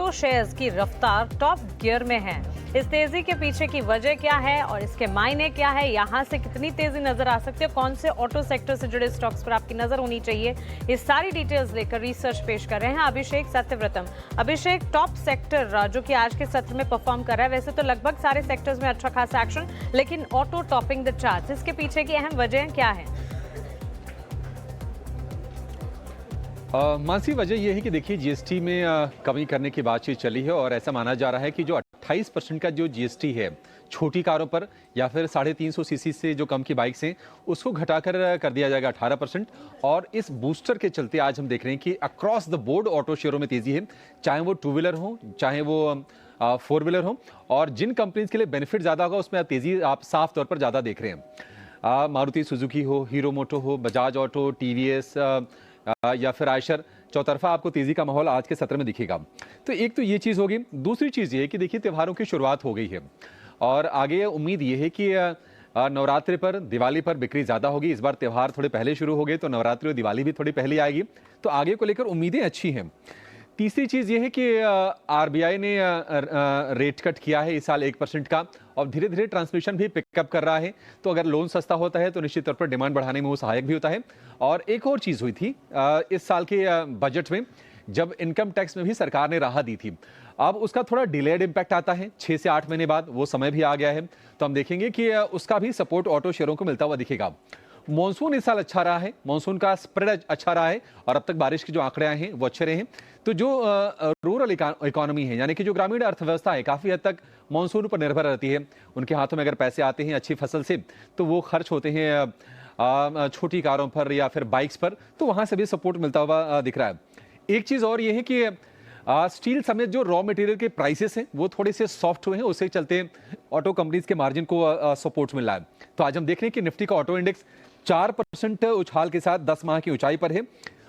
Auto shares की रफ्तार top gear में है। इस तेजी के पीछे की वजह क्या है और इसके मायने क्या है, यहां से कितनी तेजी नजर आ सकती है, कौन से ऑटो सेक्टर से जुड़े स्टॉक्स पर आपकी नजर होनी चाहिए, ये सारी डिटेल्स लेकर रिसर्च पेश कर रहे हैं अभिषेक सत्यव्रतम। अभिषेक, टॉप सेक्टर जो कि आज के सत्र में परफॉर्म कर रहा है, वैसे तो लगभग सारे सेक्टर्स में अच्छा खासा एक्शन, लेकिन ऑटो टॉपिंग द चार्ट्स, इसके पीछे की अहम वजह क्या है? मानसी, वजह यह है कि देखिए जीएसटी में कमी करने की बातचीत चली है और ऐसा माना जा रहा है कि जो 28% का जो जीएसटी है छोटी कारों पर या फिर 350 सीसी से जो कम की बाइक्स हैं उसको घटाकर कर दिया जाएगा 18%। और इस बूस्टर के चलते आज हम देख रहे हैं कि अक्रॉस द बोर्ड ऑटो शेयरों में तेजी है, चाहे वो टू व्हीलर हो चाहे वो फोर व्हीलर हो, और जिन कंपनीज के लिए बेनिफिट ज़्यादा होगा उसमें तेजी आप साफ तौर पर ज़्यादा देख रहे हैं। मारुति सुजुकी हो, हीरो मोटो हो, बजाज ऑटो, टीवीएस या फिर आयशर, चौतरफा आपको तेजी का माहौल आज के सत्र में दिखेगा। तो एक तो ये चीज़ होगी। दूसरी चीज़ ये है कि देखिए त्योहारों की शुरुआत हो गई है और आगे उम्मीद ये है कि नवरात्रि पर, दिवाली पर बिक्री ज़्यादा होगी। इस बार त्यौहार थोड़े पहले शुरू हो गए तो नवरात्रि और दिवाली भी थोड़ी पहले आएगी, तो आगे को लेकर उम्मीदें अच्छी हैं। तीसरी चीज़ ये है कि आरबीआई ने रेट कट किया है इस साल 1% का, और धीरे धीरे ट्रांसमिशन भी पिकअप कर रहा है। तो अगर लोन सस्ता होता है तो निश्चित तौर पर डिमांड बढ़ाने में वो सहायक भी होता है। और एक और चीज़ हुई थी इस साल के बजट में, जब इनकम टैक्स में भी सरकार ने राहत दी थी, अब उसका थोड़ा डिलेड इम्पैक्ट आता है 6 से 8 महीने बाद, वो समय भी आ गया है। तो हम देखेंगे कि उसका भी सपोर्ट ऑटो शेयरों को मिलता हुआ दिखेगा। मॉनसून इस साल अच्छा रहा है, मॉनसून का स्प्रेड अच्छा रहा है और अब तक बारिश के जो आंकड़े आए हैं वो अच्छे रहे हैं। तो जो रूरल इकोनॉमी है, यानी कि जो ग्रामीण अर्थव्यवस्था है, काफ़ी हद तक मॉनसून पर निर्भर रहती है। उनके हाथों में अगर पैसे आते हैं अच्छी फसल से तो वो खर्च होते हैं छोटी कारों पर या फिर बाइक्स पर, तो वहाँ से भी सपोर्ट मिलता हुआ दिख रहा है। एक चीज़ और ये है कि स्टील समेत जो रॉ मटेरियल के प्राइसेस हैं वो थोड़े से सॉफ्ट हुए हैं, उसके चलते ऑटो कंपनीज के मार्जिन को सपोर्ट मिल रहा है। तो आज हम देख रहे हैं कि निफ्टी का ऑटो इंडेक्स 4% उछाल के साथ 10 माह की ऊंचाई पर है।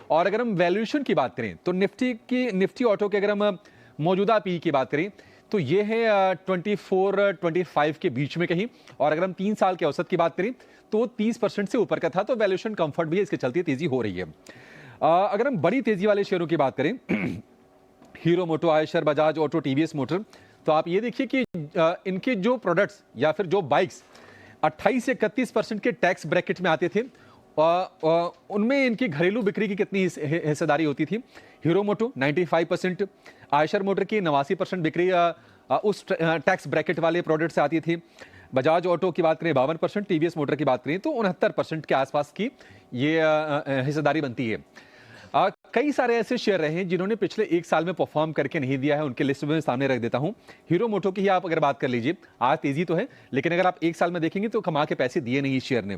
और अगर हम वैल्यूएशन की बात करें तो निफ्टी ऑटो के अगर हम मौजूदा पी की बात करें तो ये है 24-25 के बीच में कहीं, और अगर हम 3 साल के औसत की बात करें तो 30% से ऊपर का था। तो वैल्यूएशन कंफर्ट भी है, इसके चलते तेजी हो रही है। अगर हम बड़ी तेजी वाले शेयरों की बात करें Hero Moto, Eicher, Bajaj auto, TVS motor, तो आप ये देखिए कि इनके जो प्रोडक्ट्स या फिर जो बाइक्स 28 से 31% के टैक्स ब्रैकेट में आते थे, उनमें इनकी घरेलू बिक्री की कितनी हिस्सेदारी होती थी। हीरो मोटो 95%, आयशर मोटर की 89% बिक्री उस टैक्स ब्रैकेट वाले प्रोडक्ट से आती थी। बजाज ऑटो की बात करें 52%, टीवीएस मोटर की बात करें तो 69% के आसपास की ये हिस्सेदारी बनती है। कई सारे ऐसे शेयर रहे हैं जिन्होंने पिछले 1 साल में परफॉर्म करके नहीं दिया है, उनके लिस्ट में सामने रख देता हूं। हीरो मोटो की ही आप अगर बात कर लीजिए, आज तेजी तो है लेकिन अगर आप 1 साल में देखेंगे तो कमा के पैसे दिए नहीं इस शेयर ने।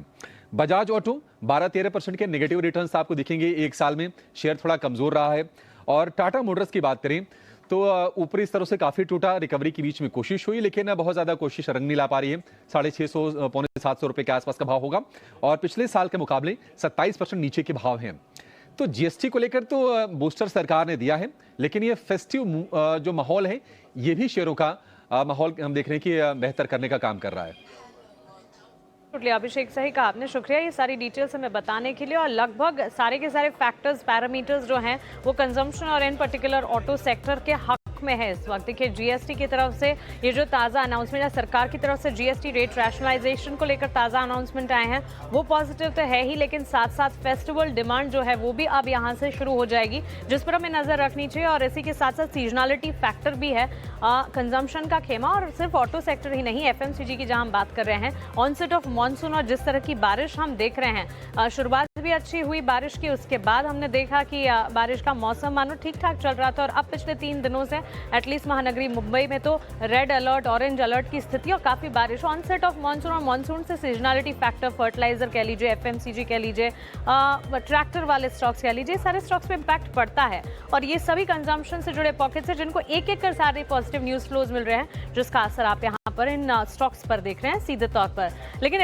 बजाज ऑटो 12-13% के नेगेटिव रिटर्न्स आपको दिखेंगे 1 साल में, शेयर थोड़ा कमजोर रहा है। और टाटा मोटर्स की बात करें तो ऊपरी स्तरों से काफी टूटा, रिकवरी की बीच में कोशिश हुई लेकिन बहुत ज्यादा कोशिश रंग नहीं ला पा रही है। 650 पौने 700 रुपए के आसपास का भाव होगा और पिछले साल के मुकाबले 27% नीचे के भाव हैं। तो जीएसटी को लेकर तो बूस्टर सरकार ने दिया है, लेकिन ये फेस्टिव जो माहौल है ये भी शेयरों का माहौल हम देख रहे हैं कि बेहतर करने का काम कर रहा है। अभिषेक, सही कहा आपने, शुक्रिया ये सारी डिटेल्स हमें बताने के लिए। और लगभग सारे के सारे फैक्टर्स, पैरामीटर्स जो हैं वो कंजम्पशन और इन पर्टिकुलर ऑटो सेक्टर के हक में है इस वक्त। देखिए जीएसटी की तरफ से ये जो ताज़ा अनाउंसमेंट है, सरकार की तरफ से जीएसटी रेट रैशनलाइजेशन को लेकर ताज़ा अनाउंसमेंट आए हैं, वो पॉजिटिव तो है ही, लेकिन साथ साथ फेस्टिवल डिमांड जो है वो भी अब यहाँ से शुरू हो जाएगी, जिस पर हमें नजर रखनी चाहिए। और इसी के साथ साथ सीजनलिटी फैक्टर भी है, कंजम्पशन का खेमा। और सिर्फ ऑटो सेक्टर ही नहीं, एफएमसीजी की जहाँ हम बात कर रहे हैं, ऑनसेट ऑफ मॉनसून और जिस तरह की बारिश हम देख रहे हैं, शुरुआत भी अच्छी हुई बारिश की, उसके बाद हमने देखा कि बारिश का मौसम मानो ठीक ठाक चल रहा था। और अब पिछले 3 दिनों से एटलीस्ट महानगरी मुंबई में तो रेड अलर्ट, ऑरेंज अलर्ट की स्थिति और काफी बारिश, ऑनसेट ऑफ मॉनसून और मॉनसून से सीजनलिटी फैक्टर, फर्टिलाइजर कह लीजिए, एफएमसीजी कह लीजिए, ट्रैक्टर वाले स्टॉक्स कह लीजिए, सारे स्टॉक्स पे इम्पैक्ट पड़ता है। और ये सभी कंजम्पशन से जुड़े पॉकेट्स हैं जिनको एक एक कर सारे पॉजिटिव न्यूज फ्लोज मिल रहे हैं, जिसका असर आप यहाँ पर इन स्टॉक्स पर देख रहे हैं सीधे तौर पर। लेकिन